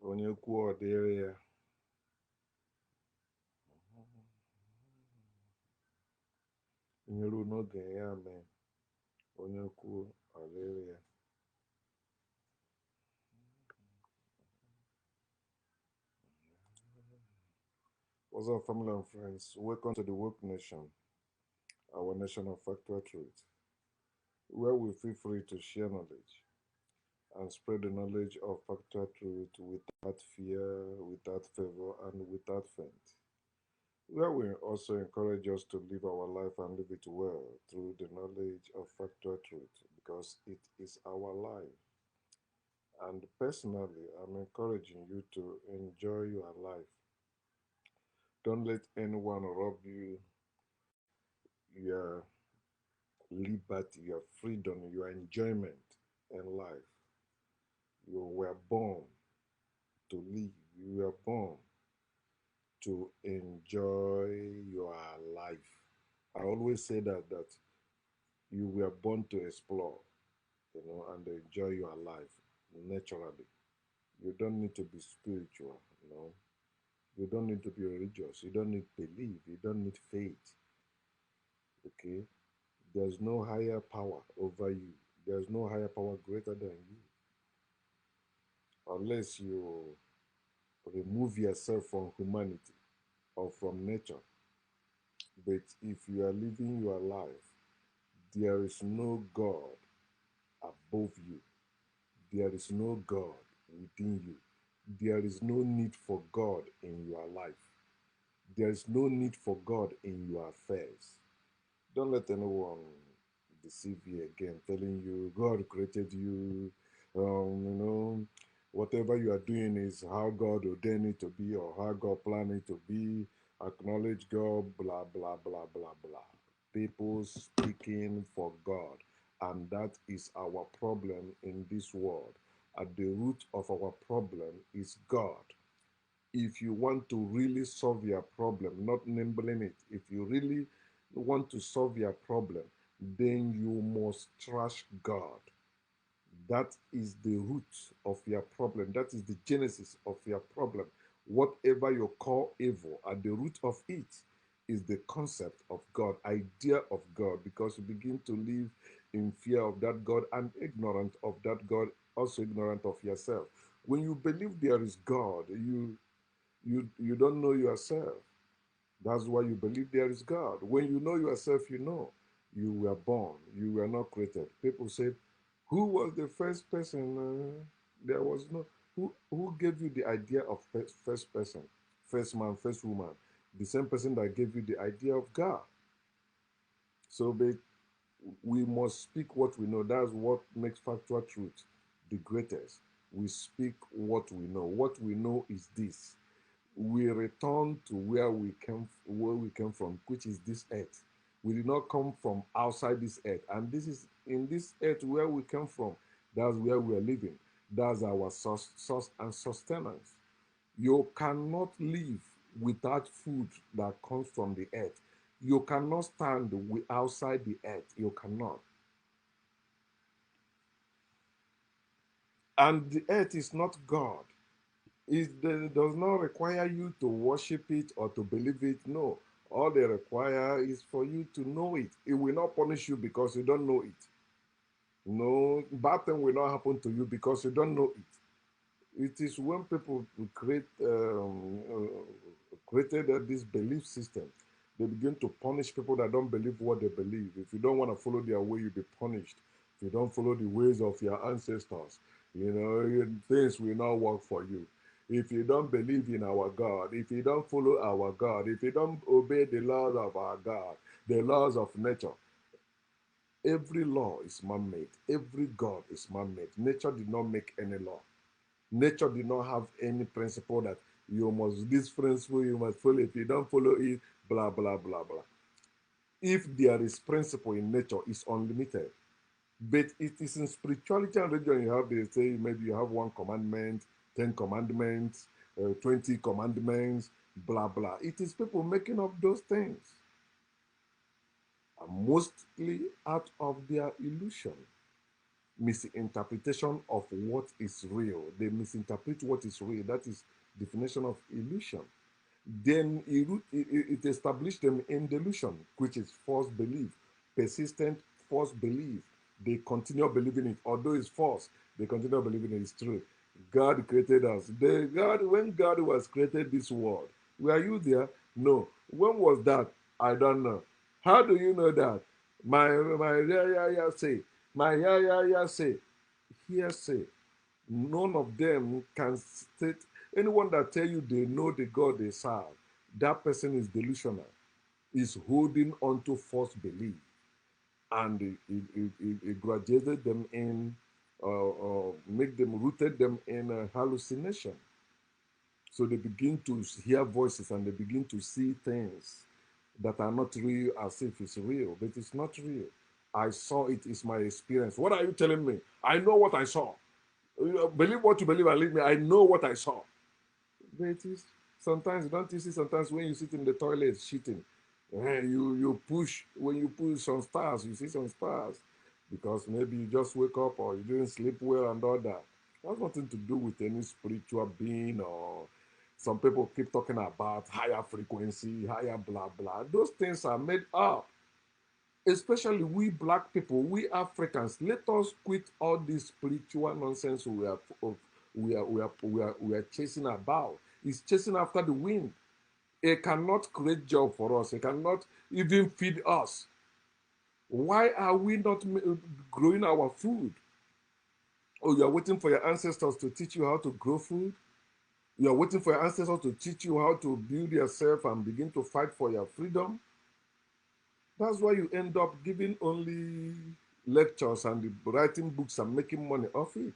onye kwuo ọ dịrị ya. Ihe ruo n'oge ya mee, onye kwuo ọ dịrị ya. What's up, family and friends? Welcome to the Woke Nation, our nation of factual truth, where we feel free to share knowledge and spread the knowledge of factual truth without fear, without favor, and without feint. Where we also encourage us to live our life and live it well through the knowledge of factual truth because it is our life. And personally, I'm encouraging you to enjoy your life. Don't let anyone rob you your liberty, your freedom, your enjoyment in life. You were born to live. You were born to enjoy your life. I always say that you were born to explore, and enjoy your life naturally. You don't need to be spiritual. You don't need to be religious. You don't need belief. You don't need faith. Okay? There's no higher power over you. There's no higher power greater than you. Unless you remove yourself from humanity or from nature. But if you are living your life, there is no God above you. There is no God within you. There is no need for God in your life. There is no need for God in your affairs. Don't let anyone deceive you again, telling you God created you, whatever you are doing is how God ordained it to be or how God planned it to be. Acknowledge God, blah, blah, blah, blah, blah. People speaking for God. And that is our problem in this world. At the root of our problem is God. If you want to really solve your problem, not nimbling it, if you really want to solve your problem, then you must trash God. That is the root of your problem. That is the genesis of your problem. Whatever you call evil, at the root of it is the concept of God, idea of God, because you begin to live in fear of that God and ignorant of that God, also ignorant of yourself. When you believe there is God, you don't know yourself. That's why you believe there is God. When you know yourself, you know you were born, you were not created. People say, who was the first person? There was no. Who gave you the idea of first person, first man, first woman? The same person that gave you the idea of God. So we must speak what we know. That's what makes factual truth the greatest. We speak what we know. What we know is this: we return to where we came from, which is this earth. We did not come from outside this earth, and this is in this earth where we came from. That's where we are living. That's our source and sustenance. You cannot live without food that comes from the earth. You cannot stand outside the earth. You cannot. And the earth is not God. It does not require you to worship it or to believe it. No. All they require is for you to know it. It will not punish you because you don't know it. No, bad thing will not happen to you because you don't know it. It is when people created this belief system, they begin to punish people that don't believe what they believe. If you don't want to follow their way, you'll be punished. If you don't follow the ways of your ancestors, things will not work for you. If you don't believe in our God, if you don't follow our God, if you don't obey the laws of our God, the laws of nature, every law is man-made. Every God is man-made. Nature did not make any law. Nature did not have any principle that you must this principle you must follow. If you don't follow it, blah blah blah blah. If there is principle in nature, it's unlimited. But it is in spirituality and religion you have, they say maybe you have one commandment, 10 commandments, 20 commandments, blah blah. It is people making up those things, and mostly out of their illusion. misinterpretation of what is real. They misinterpret what is real. That is definition of illusion. Then it established them in delusion, which is false belief, persistent false belief. They continue believing it, although it's false. They continue believing it's true. God created us. When God was created this world, were you there? No. When was that? I don't know. How do you know that? My yeah say, my yeah say, hearsay. None of them can state. Anyone that tell you they know the God they serve, that person is delusional, is holding on to false belief, and it graduated them in, make them rooted them in a hallucination. So they begin to hear voices and they begin to see things that are not real as if it's real, but it's not real. I saw it, is my experience. What are you telling me? I know what I saw. Believe what you believe and leave me. I know what I saw. But it is sometimes, don't you see, sometimes when you sit in the toilet shitting, you push, when you push some stars, you see some stars because maybe you just wake up or you didn't sleep well and all that. It has nothing to do with any spiritual being, or some people keep talking about higher frequency, higher blah blah. Those things are made up. Especially we black people, we Africans. Let us quit all this spiritual nonsense we are chasing about. It's chasing after the wind. It cannot create job for us. It cannot even feed us. Why are we not growing our food? Oh, you are waiting for your ancestors to teach you how to grow food? You are waiting for your ancestors to teach you how to build yourself and begin to fight for your freedom? That's why you end up giving only lectures and writing books and making money off it.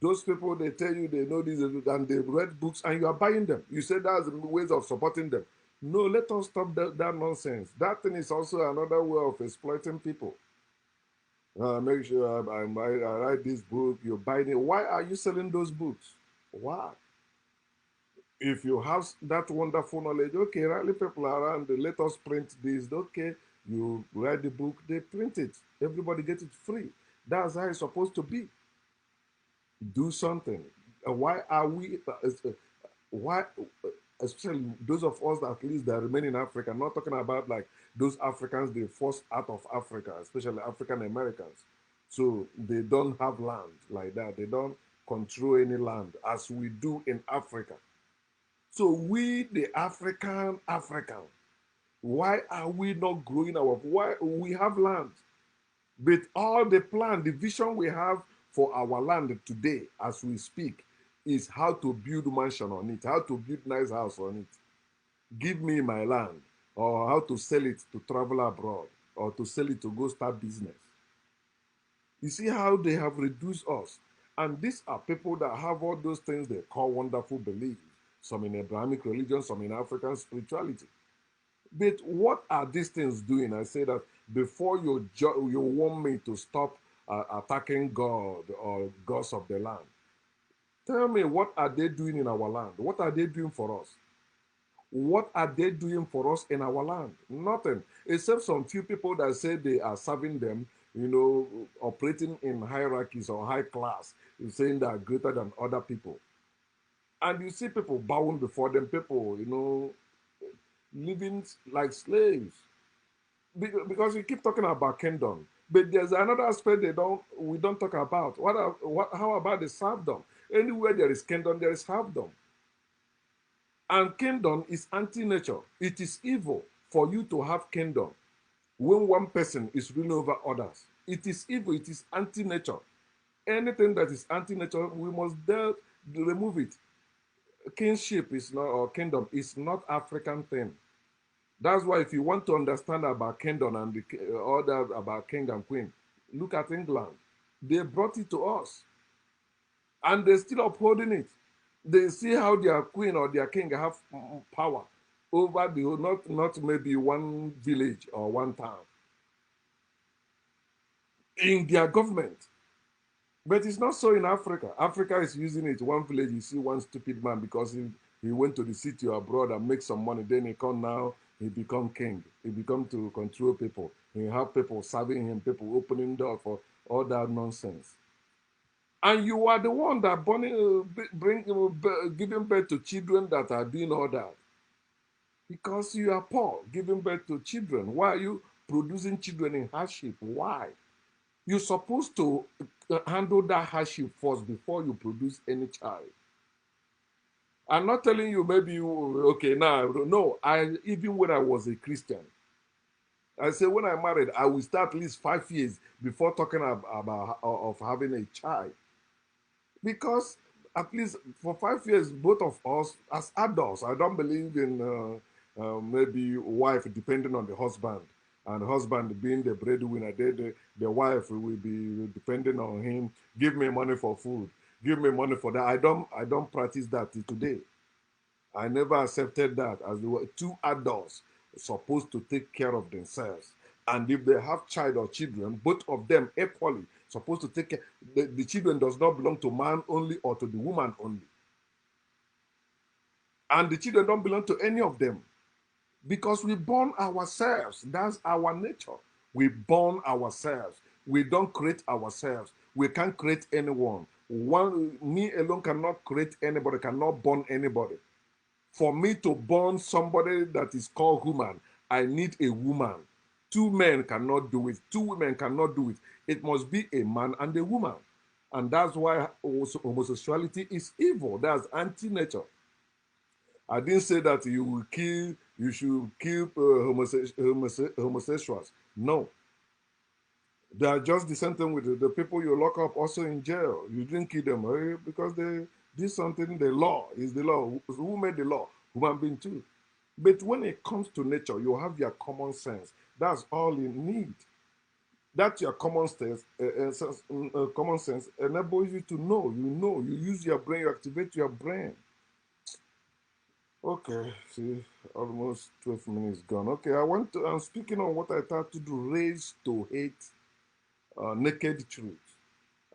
Those people, they tell you they know this and they read books and you are buying them. You say that's the ways of supporting them. No, let us stop that nonsense. That thing is also another way of exploiting people. Make sure I write this book, you're buying it. Why are you selling those books? Why? If you have that wonderful knowledge, okay, rally people around, let us print this. Okay, you write the book, they print it. Everybody get it free. That's how it's supposed to be. Do something. Why are we? Why? Especially those of us that at least that remain in Africa. I'm not talking about like those Africans they forced out of Africa, especially African Americans. So they don't have land like that. They don't control any land as we do in Africa. So we, the African, why are we not growing our? Why we have land, but all the plan, the vision we have for our land today, as we speak, is how to build mansion on it, how to build nice house on it. Give me my land, or how to sell it to travel abroad, or to sell it to go start business. You see how they have reduced us. And these are people that have all those things they call wonderful beliefs, some in Abrahamic religion, some in African spirituality. But what are these things doing? I say that before you want me to stop attacking God or gods of the land. Tell me, what are they doing in our land? What are they doing for us? What are they doing for us in our land? Nothing, except some few people that say they are serving them, operating in hierarchies or high class, saying they are greater than other people. And you see people bowing before them, people, living like slaves. Because we keep talking about kingdom, but there's another aspect we don't talk about. How about the serfdom? Anywhere there is kingdom, there is serfdom. And kingdom is anti-nature. It is evil for you to have kingdom when one person is ruling over others. It is evil. It is anti-nature. Anything that is anti-nature, we must remove it. Kingship is not, or kingdom is not African thing. That's why if you want to understand about kingdom and the other about king and queen, look at England. They brought it to us, and they're still upholding it. They see how their queen or their king have power over the whole, not maybe one village or one town in their government. But it's not so in Africa. Africa is using it. One village, you see one stupid man because he went to the city or abroad and make some money. Then he come now, he become king. He become to control people. He have people serving him, people opening door for all that nonsense. And you are the one that giving birth to children that are doing all that. Because you are poor, giving birth to children. Why are you producing children in hardship? Why? You're supposed to handle that hardship first before you produce any child. I'm not telling you maybe okay now. No, even when I was a Christian, I say when I married, I will start at least 5 years before talking about of having a child, because at least for 5 years, both of us as adults, I don't believe in maybe wife depending on the husband, and the husband being the breadwinner. The wife will be depending on him. Give me money for food. Give me money for that. I don't practice that till today. I never accepted that, as they were two adults supposed to take care of themselves. And if they have child or children, both of them equally supposed to take care. The children does not belong to man only or to the woman only. And the children don't belong to any of them, because we born ourselves. That's our nature. We born ourselves. We don't create ourselves. We can't create anyone. Me alone cannot create anybody, cannot born anybody. For me to born somebody that is called human, I need a woman. Two men cannot do it. Two women cannot do it. It must be a man and a woman. And that's why also homosexuality is evil. That's anti-nature. I didn't say that you should kill homosexuals. No. They are just the same thing with the people you lock up also in jail. You didn't kill them because they did something. The law is the law. Who made the law? Human being too. But when it comes to nature, you have your common sense. That's all you need. That's your common sense enables you to know. You know. You use your brain. You activate your brain. Okay, see, almost 12 minutes gone. Okay, I'm speaking on what I thought to do, raise to hate, naked truth.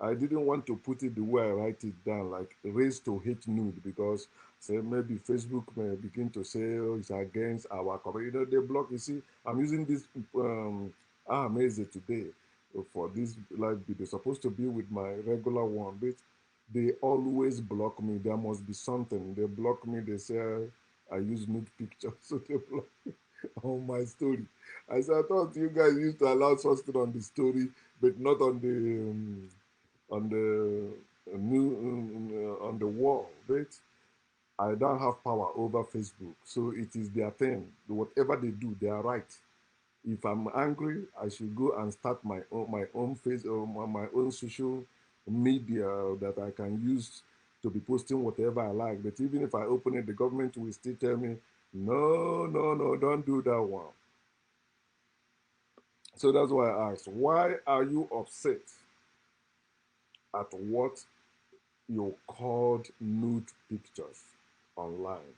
I didn't want to put it the way I write it down, like raise to hate nude, because say maybe Facebook may begin to say, oh, it's against our community. You know, they block. You see, I'm using this Amazing today for this live video. Supposed to be with my regular one, but they always block me. There must be something. They block me. They say I use nude pictures, so they block me on my story. I said, I thought you guys used to allow something on the story, but not on the on the wall. But I don't have power over Facebook, so it is their thing. Whatever they do, they are right. If I'm angry, I should go and start my own face or my own social media that I can use to be posting whatever I like. But even if I open it, the government will still tell me, no, no, no, don't do that one. So that's why I asked, why are you upset at what you called nude pictures online?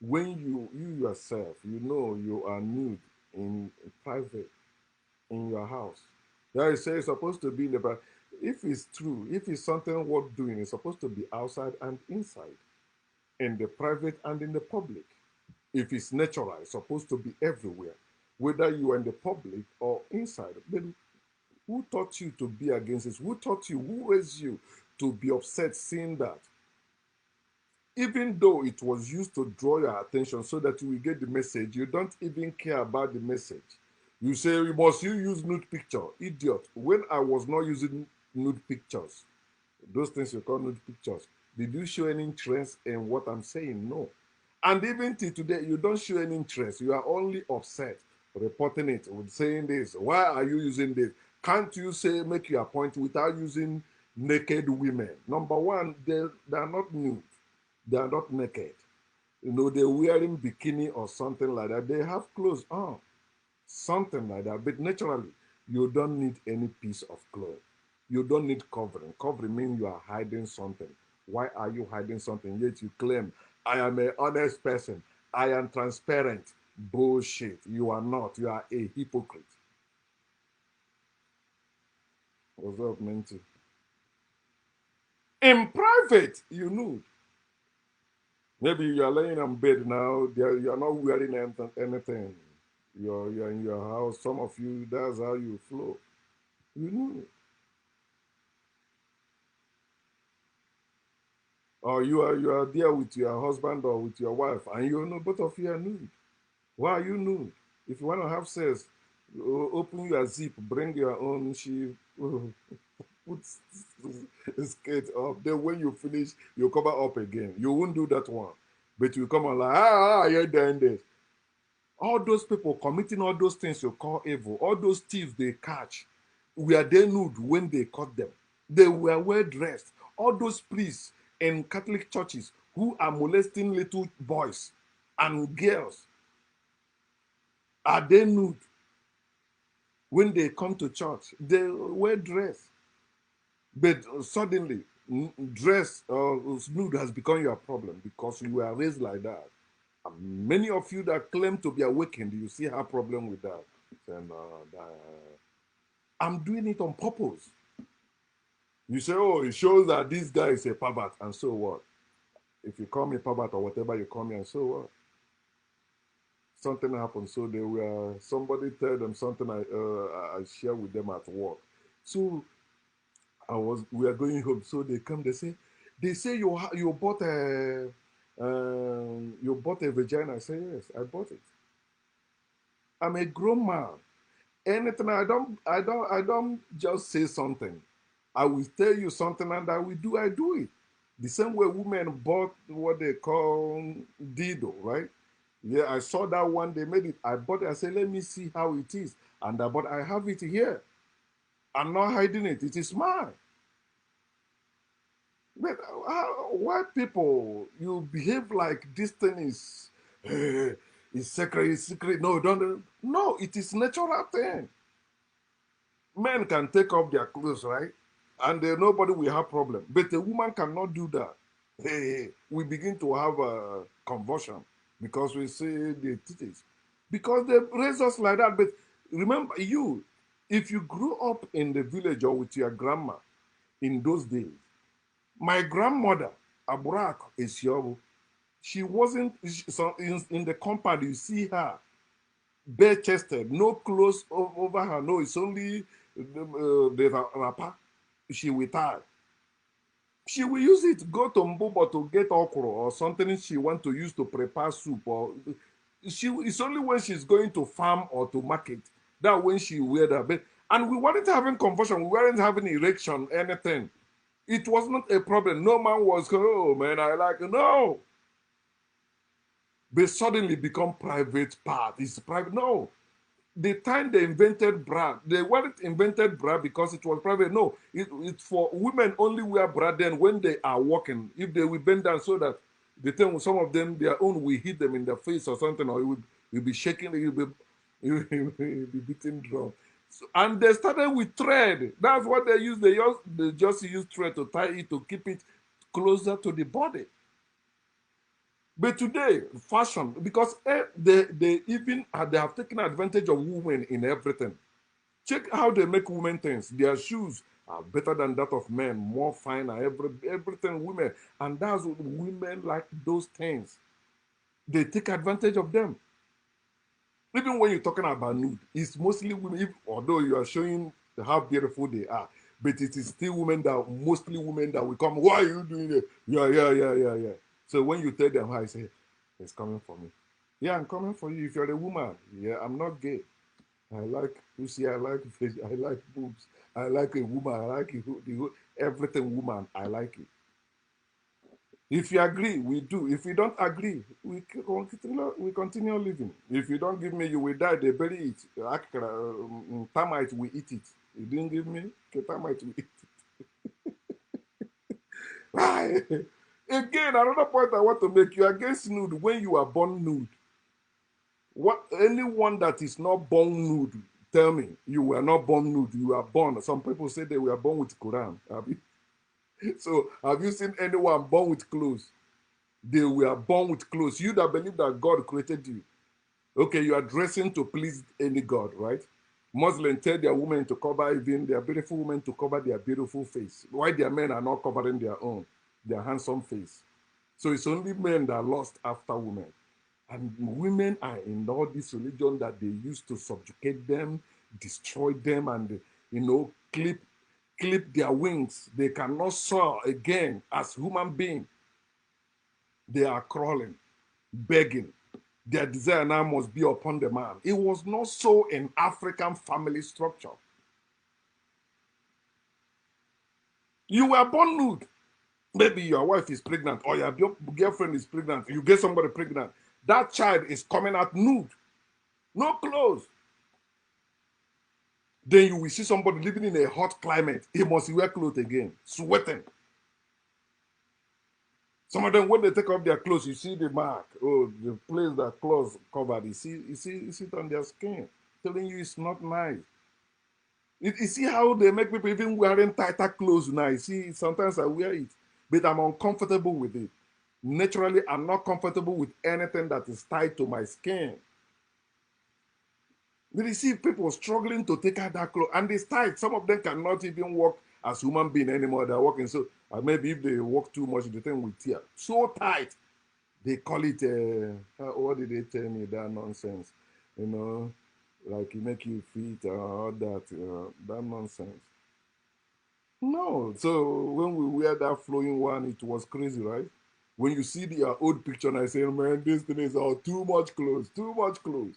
When you yourself, you know you are nude in private in your house. Yeah, you say it's supposed to be in the private. If it's true, if it's something worth doing, it's supposed to be outside and inside, in the private and in the public. If it's natural, it's supposed to be everywhere, whether you are in the public or inside. But who taught you to be against this? Who taught you? Who raised you to be upset seeing that? Even though it was used to draw your attention so that you will get the message, you don't even care about the message. You say, must you use nude picture? Idiot. When I was not using nude pictures, those things you call nude pictures, did you show any interest in what I'm saying? No. And even till today, you don't show any interest. You are only upset, reporting it, with saying this. Why are you using this? Can't you say, make your point without using naked women? Number one, they are not nude. They are not naked. You know, they're wearing bikini or something like that. They have clothes on, something like that. But naturally, you don't need any piece of cloth. You don't need covering. Covering means you are hiding something. Why are you hiding something? Yet you claim, I am an honest person. I am transparent. Bullshit. You are not. You are a hypocrite. What's up, Minty? In private, you know. Maybe you are laying on bed now. You are not wearing anything. You're in your house. Some of you, that's how you flow. You know. Or you are there with your husband or with your wife, and you know both of you are nude. Why are you nude? If you want to have sex, open your zip, bring your own. She put skirt up. Then when you finish, you cover up again. You won't do that one, but you come on like you're doing this. All those people committing all those things you call evil, all those thieves they catch, were they nude when they caught them? They were well dressed. All those priests in Catholic churches who are molesting little boys and girls, are they nude when they come to church? They were dressed. But suddenly, dress nude has become your problem because you were raised like that. And many of you that claim to be awakened, you see have problem with that. And I'm doing it on purpose. You say, oh, it shows that this guy is a pervert, and so what? If you call me pervert or whatever you call me, and so what? Something happened, so they were somebody tell them something I share with them at work. So we are going home, so they come, they say you bought a vagina. I say yes, I bought it. I'm a grown man. Anything I don't just say something. I will tell you something and I do it. The same way women bought what they call dildo, right? Yeah, I saw that one, they made it. I bought it. I said, let me see how it is. And I have it here. I'm not hiding it. It is mine. But why people you behave like this thing is sacred, is secret? No, don't. No, it is natural thing. Men can take off their clothes, right? And nobody will have problem. But a woman cannot do that. We begin to have a convulsion because we see the titties. Because they raise us like that. But remember, if you grew up in the village or with your grandma in those days, my grandmother, Aburak Esiobu, she wasn't, so in the compound, you see her bare chested, no clothes over her. No, it's only the wrapper. She will tie. She will use it, go to Mbubo to get okra or something she want to use to prepare soup. Or it's only when she's going to farm or to market that when she wear that. But, and we weren't having conversion, we weren't having erection, anything. It was not a problem. No man was, oh man, I like it. No. They suddenly become private part. It's private. No. The time they invented bra, they weren't invented bra because it was private. No, it's for women only wear bra then when they are walking. If they will bend down so that the thing, some of them, their own will hit them in the face or something, or it will be shaking, it will be beating drum. So, and they started with thread. That's what they use. They just use thread to tie it to keep it closer to the body. But today, fashion, because they even they have taken advantage of women in everything. Check how they make women things. Their shoes are better than that of men, more finer, everything women. And that's what women like those things. They take advantage of them. Even when you're talking about nude, it's mostly women, although you are showing how beautiful they are, but it is still mostly women that will come, why are you doing it? Yeah, yeah, yeah, yeah, yeah. So when you tell them how, I say, it's coming for me. Yeah, I'm coming for you. If you're a woman, yeah, I'm not gay. I like pussy, I like fish, I like boobs, I like a woman, I like everything woman, I like it. If you agree, we do. If you don't agree, we continue living. If you don't give me, you will die. They bury it. Termite will eat it. You didn't give me, termite will eat it. Again, another point I want to make: you are against nude when you are born nude. What anyone that is not born nude, tell me you were not born nude. You are born. Some people say they were born with Quran. So have you seen anyone born with clothes? They were born with clothes. You that believe that God created you. Okay, you are dressing to please any God, right? Muslims tell their women to cover, even their beautiful women to cover their beautiful face. Why their men are not covering their own, their handsome face? So it's only men that are lost after women. And women are in all this religion that they used to subjugate them, destroy them, and clip their wings. They cannot soar again as human beings. They are crawling, begging. Their desire now must be upon the man. It was not so in African family structure. You were born nude. Maybe your wife is pregnant or your girlfriend is pregnant. You get somebody pregnant. That child is coming out nude. No clothes. Then you will see somebody living in a hot climate. He must wear clothes again, sweating. Some of them, when they take off their clothes, you see the mark. Oh, the place that clothes covered. You see it on their skin. Telling you it's not nice. You see how they make people even wearing tighter clothes now. You see, sometimes I wear it, but I'm uncomfortable with it. Naturally, I'm not comfortable with anything that is tied to my skin. But you see people struggling to take out that clothes, and it's tight. Some of them cannot even walk as human being anymore. They're walking so, maybe if they walk too much, the thing will tear. So tight. They call it, what did they tell me? That nonsense. You know, like it make you fit, all that nonsense. No. So when we wear that flowing one, it was crazy, right? When you see the old picture and I say, man, this thing is all too much clothes, too much clothes.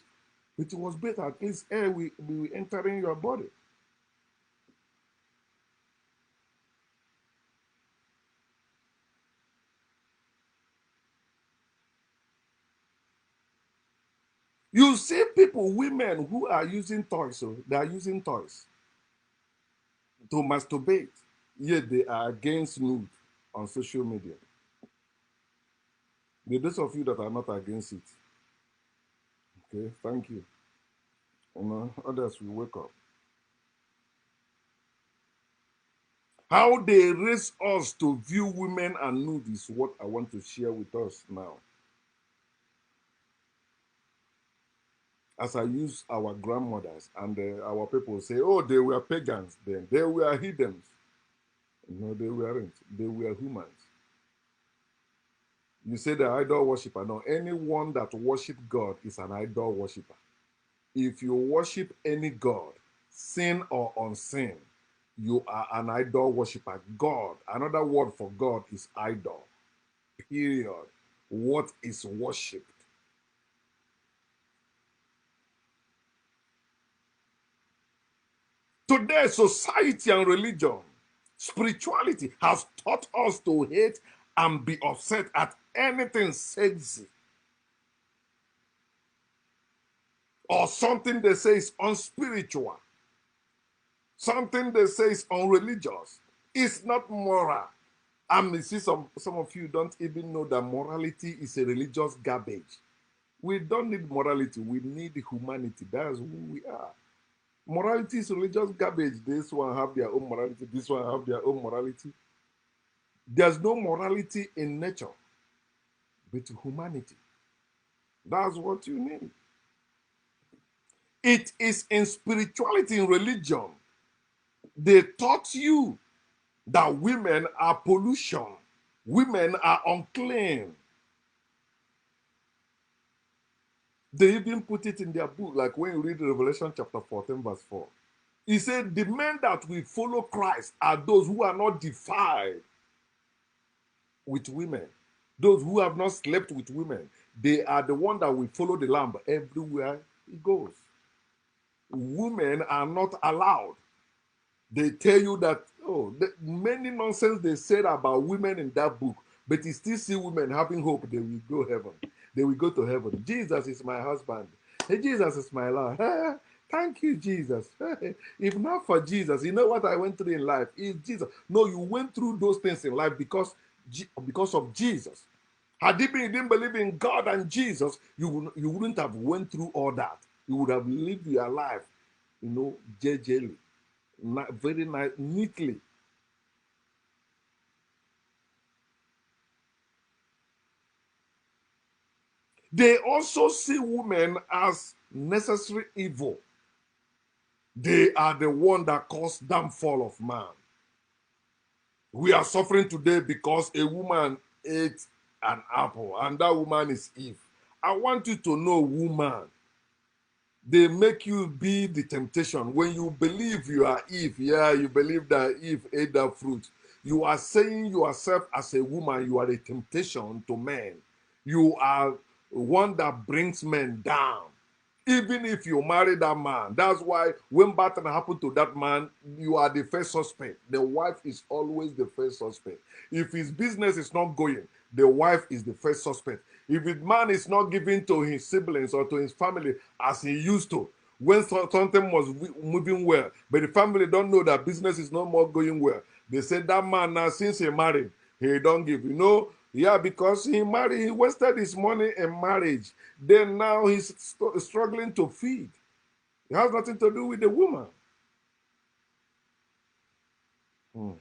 It was better. At least air will be entering your body. You see people, women who are using toys, so they are using toys to masturbate, yet they are against nude on social media. The those of you that are not against it, okay, thank you. You know, others will wake up. How they raise us to view women and nude is what I want to share with us now. As I use our grandmothers and our people say, oh, they were pagans then, they were heathens. No, they weren't. They were humans. You say the idol worshiper. No, anyone that worship God is an idol worshiper. If you worship any God, sin or unseen, you are an idol worshiper. God, another word for God is idol. Period. What is worshipped? Today, society and religion, spirituality has taught us to hate and be upset at anything sexy or something they say is unspiritual, something they say is unreligious. It's not moral. And you see, some of you don't even know that morality is a religious garbage. We don't need morality, we need humanity. That's who we are. Morality is religious garbage. This one have their own morality, this one have their own morality. There's no morality in nature, but humanity. That's what you need. It is in spirituality, in religion, they taught you that women are pollution, women are unclean. They even put it in their book, like when you read Revelation chapter 14, verse 4. He said, the men that will follow Christ are those who are not defiled with women, those who have not slept with women. They are the one that will follow the Lamb everywhere he goes. Women are not allowed. They tell you that, oh, many nonsense they said about women in that book, but you still see women having hope they will go heaven. They will go to heaven. Jesus is my husband. Hey, Jesus is my Lord. Thank you, Jesus. If not for Jesus, you know what I went through in life? Is Jesus. No, you went through those things in life because of Jesus. Had you didn't believe in God and Jesus, you wouldn't have went through all that. You would have lived your life, jejely, very nice, neatly. They also see women as necessary evil. They are the one that caused downfall of man. We are suffering today because a woman ate an apple, and that woman is Eve. I want you to know, woman, they make you be the temptation. When you believe you are Eve, yeah, you believe that Eve ate that fruit. You are saying yourself as a woman, you are a temptation to men. You are one that brings men down. Even if you marry that man, that's why when bad thing happen to that man, you are the first suspect. The wife is always the first suspect. If his business is not going, the wife is the first suspect. If the man is not giving to his siblings or to his family as he used to, when something was moving well, but the family don't know that business is no more going well, they say that man now since he married, he don't give. Yeah, because he married, he wasted his money in marriage. Then now he's struggling to feed. It has nothing to do with the woman. Hmm.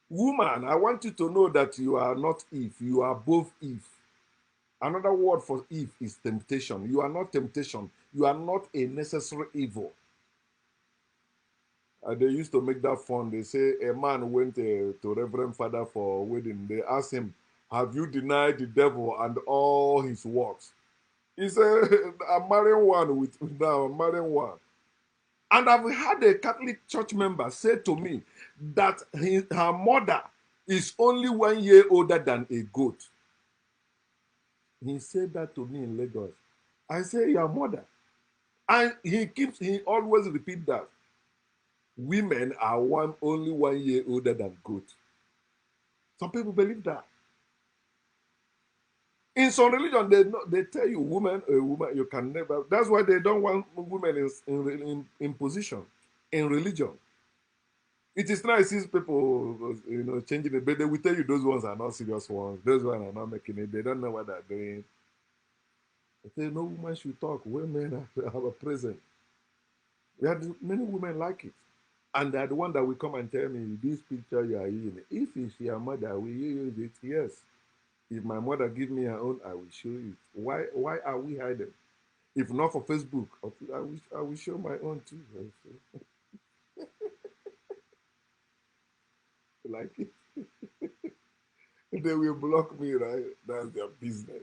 Woman, I want you to know that you are not Eve, you are both Eve. Another word for Eve is temptation. You are not temptation, you are not a necessary evil. They used to make that fun. They say a man went to Reverend Father for a wedding. They asked him, "Have you denied the devil and all his works?" He said, "I'm marrying one with now. I'm marrying one." And I've had a Catholic church member say to me that her mother is only 1 year older than a goat. He said that to me in Lagos. I say, "Your mother," and he always repeat that women are only 1 year older than goat. Some people believe that. In some religion, they tell you, a woman, you can never. That's why they don't want women in position in religion. It is nice since people, changing it, but they will tell you those ones are not serious ones. Those ones are not making it. They don't know what they're doing. They say no woman should talk. Women are present. We had many women like it. And they're the one that will come and tell me, this picture you are using, if it's your mother, will you use it? Yes. If my mother give me her own, I will show it. Why are we hiding? If not for Facebook, I will show my own too. Like it. They will block me, right? That's their business.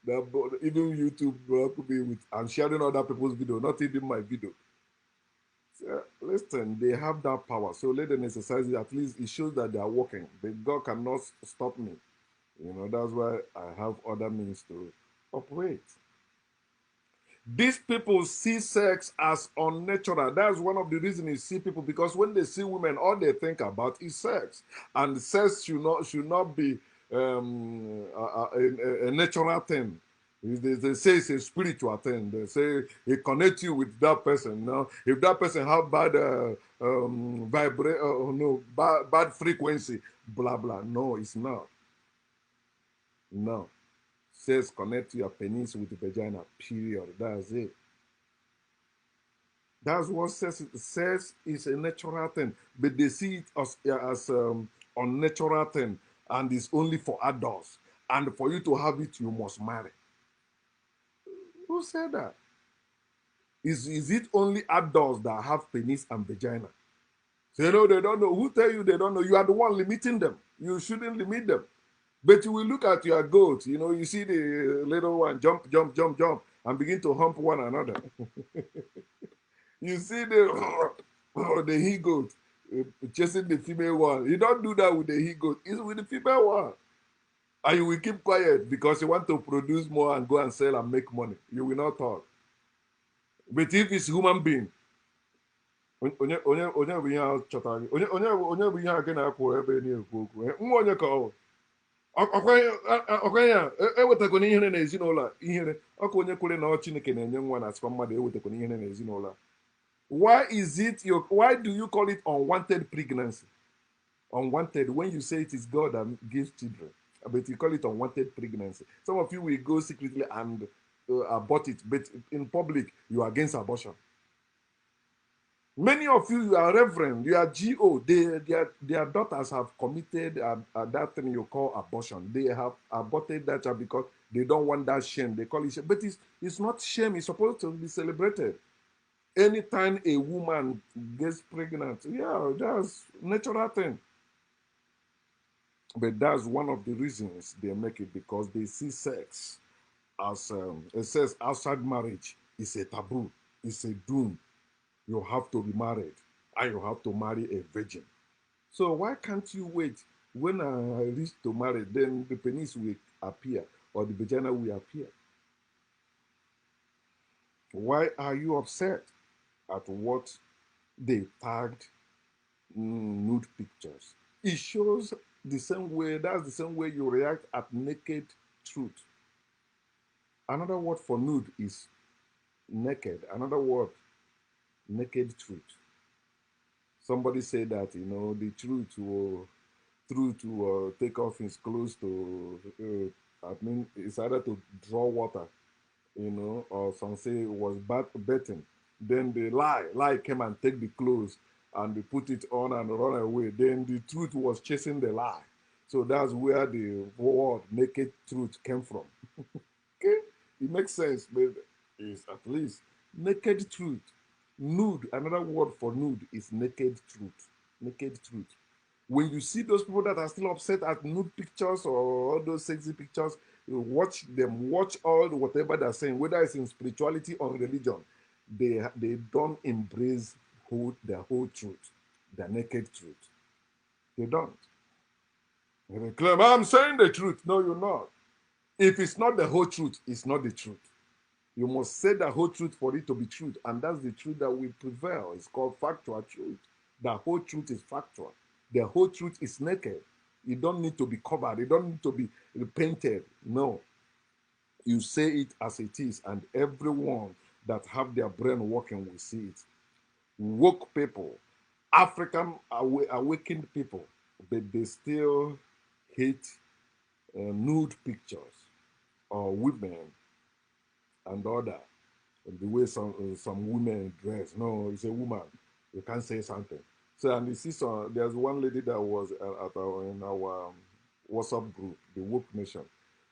Even YouTube block me with I'm sharing other people's video, not even my video. So, listen, they have that power. So let them exercise it. At least it shows that they are working. But God cannot stop me. That's why I have other means to operate. These people see sex as unnatural. That's one of the reasons you see people, because when they see women, all they think about is sex, and sex should not be a natural thing. They say it's a spiritual thing. They say it connects you with that person. Now, if that person have bad no, bad frequency, blah blah. No, it's not. No, sex connect your penis with the vagina. Period. That's it. That's what says is a natural thing, but they see it as unnatural thing, and it's only for adults. And for you to have it, you must marry. Who said that? Is it only adults that have penis and vagina? Say no, they don't know. Who tell you they don't know? You are the one limiting them. You shouldn't limit them. But you will look at your goat. You see the little one jump, jump, jump, jump, and begin to hump one another. You see the he goat chasing the female one. You don't do that with the he goat. It's with the female one. And you will keep quiet because you want to produce more and go and sell and make money. You will not talk. But if it's human being, onye bụ ihe a chọtara gị onye bụ ihe a gị na-akwụ ebe na-ekwu okwu nwa onye ka ọ ọkwenye a ewetakwana ihere na ezinụlọ a ihere ọka onye kwere na ọ Chineke na-enye nwa na asịkwa mmadụ ewetakwana ihere na ezinụlọ a. Why do you call it unwanted pregnancy? Unwanted when you say it is God that gives children, but you call it unwanted pregnancy. Some of you will go secretly and abort it, but in public you are against abortion. Many of you are reverend, you are GO. Their daughters have committed that thing you call abortion. They have aborted that child because they don't want that shame. They call it shame, but it's not shame. It's supposed to be celebrated. Anytime a woman gets pregnant, yeah, that's natural thing. But that's one of the reasons they make it, because they see sex as it says outside marriage is a taboo, it's a doom. You have to be married and you have to marry a virgin. So why can't you wait? When I reach to marry, then the penis will appear or the vagina will appear. Why are you upset at what they tagged nude pictures? It shows the same way, that's the same way you react at naked truth. Another word for nude is naked. Another word, naked truth. Somebody said that, the truth will take off his clothes to, I mean, it's either to draw water, or some say it was betting. Then the lie came and take the clothes and they put it on and run away. Then the truth was chasing the lie. So that's where the word naked truth came from. Okay? It makes sense, but it's at least naked truth. Nude, another word for nude is naked truth. Naked truth. When you see those people that are still upset at nude pictures or all those sexy pictures, you watch them, watch all whatever they're saying, whether it's in spirituality or religion. They don't embrace their whole truth, their naked truth. They don't. They claim, I'm saying the truth. No, you're not. If it's not the whole truth, it's not the truth. You must say the whole truth for it to be truth. And that's the truth that will prevail. It's called factual truth. The whole truth is factual. The whole truth is naked. It don't need to be covered. It don't need to be painted. No. You say it as it is, and everyone that have their brain working will see it. Woke people, African awakened people, but they still hate nude pictures or women and other. The way some women dress. No, it's a woman. You can't say something. So and you see, there's one lady that was in our WhatsApp group, the Woke Nation.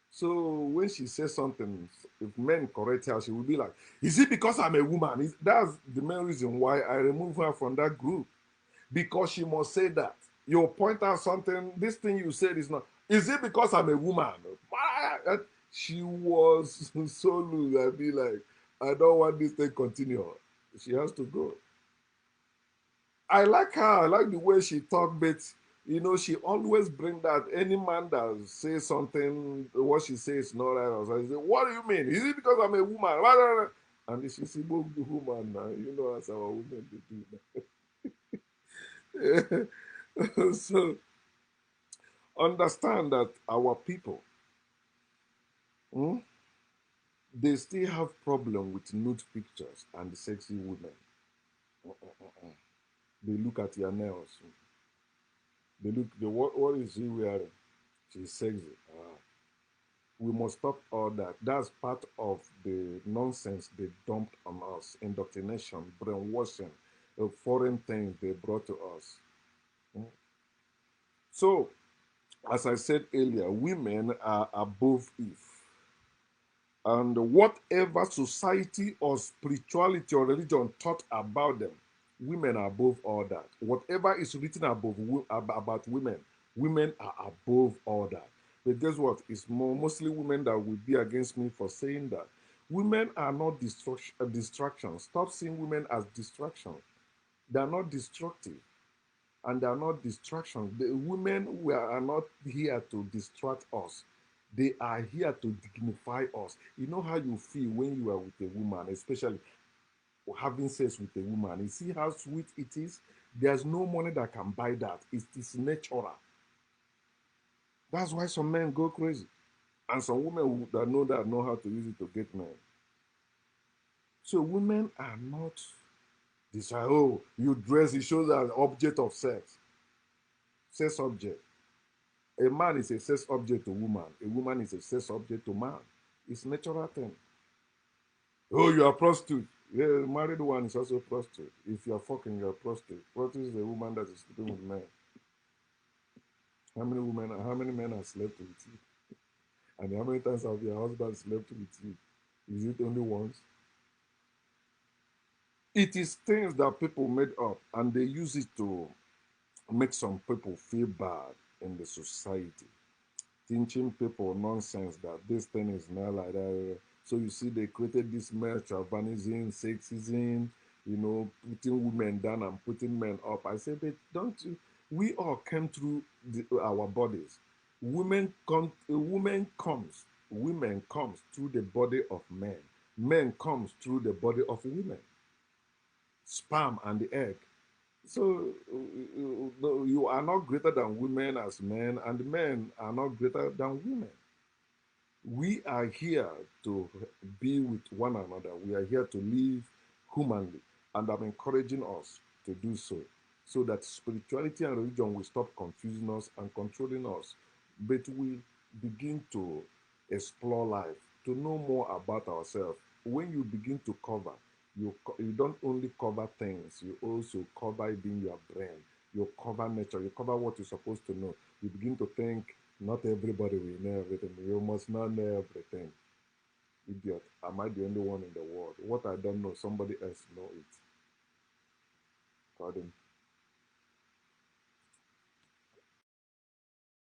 So when she says something, if men correct her, she will be like, "Is it because I'm a woman?" That's the main reason why I remove her from that group, because she must say that. You point out something. This thing you said is not. Is it because I'm a woman? She was so loose. I'd be like, I don't want this thing continue. She has to go. I like her. I like the way she talk, but she always bring that any man that says something, what she says is not right. So I say, what do you mean? Is it because I'm a woman? And she's a woman now. As our women they do that. So understand that our people, hmm, they still have problem with nude pictures and sexy women. Uh-uh. They look at your nails. They look. What is she wearing? She's sexy. We must stop all that. That's part of the nonsense they dumped on us. Indoctrination, brainwashing, the foreign things they brought to us. Mm. So, as I said earlier, women are above Eve. And whatever society or spirituality or religion taught about them, women are above all that. Whatever is written about women, women are above all that. But guess what? It's mostly women that will be against me for saying that. Women are not distractions. Stop seeing women as distractions. They are not destructive and they are not distractions. The women are not here to distract us. They are here to dignify us. You know how you feel when you are with a woman, especially having sex with a woman. You see how sweet it is? There's no money that can buy that. It is natural. That's why some men go crazy. And some women that know how to use it to get men. So women are not this, oh, you dress, it shows as object of sex. Sex object. A man is a sex object to woman. A woman is a sex object to man. It's natural thing. Oh, you are prostitute. Yeah, the married one is also prostitute. If you are fucking, you are prostitute. Prostitute is a woman that is sleeping with men. How many men have slept with you? And how many times have your husband slept with you? Is it only once? It is things that people made up and they use it to make some people feel bad in the society. Teaching people nonsense that this thing is not like that. So you see, they created this male chauvinism, sexism, putting women down and putting men up. I said, but don't you? We all came through our bodies. Women comes through the body of men. Men comes through the body of women. Sperm and the egg. So you are not greater than women as men, and men are not greater than women. We are here to be with one another. We are here to live humanly, and I'm encouraging us to do so, so that spirituality and religion will stop confusing us and controlling us, but we begin to explore life, to know more about ourselves. When you begin to cover, you don't only cover things, you also cover it in your brain. You cover nature, you cover what you're supposed to know. You begin to think not everybody will know everything. You must not know everything. Idiot. Am I the only one in the world? What I don't know, somebody else know it. Pardon.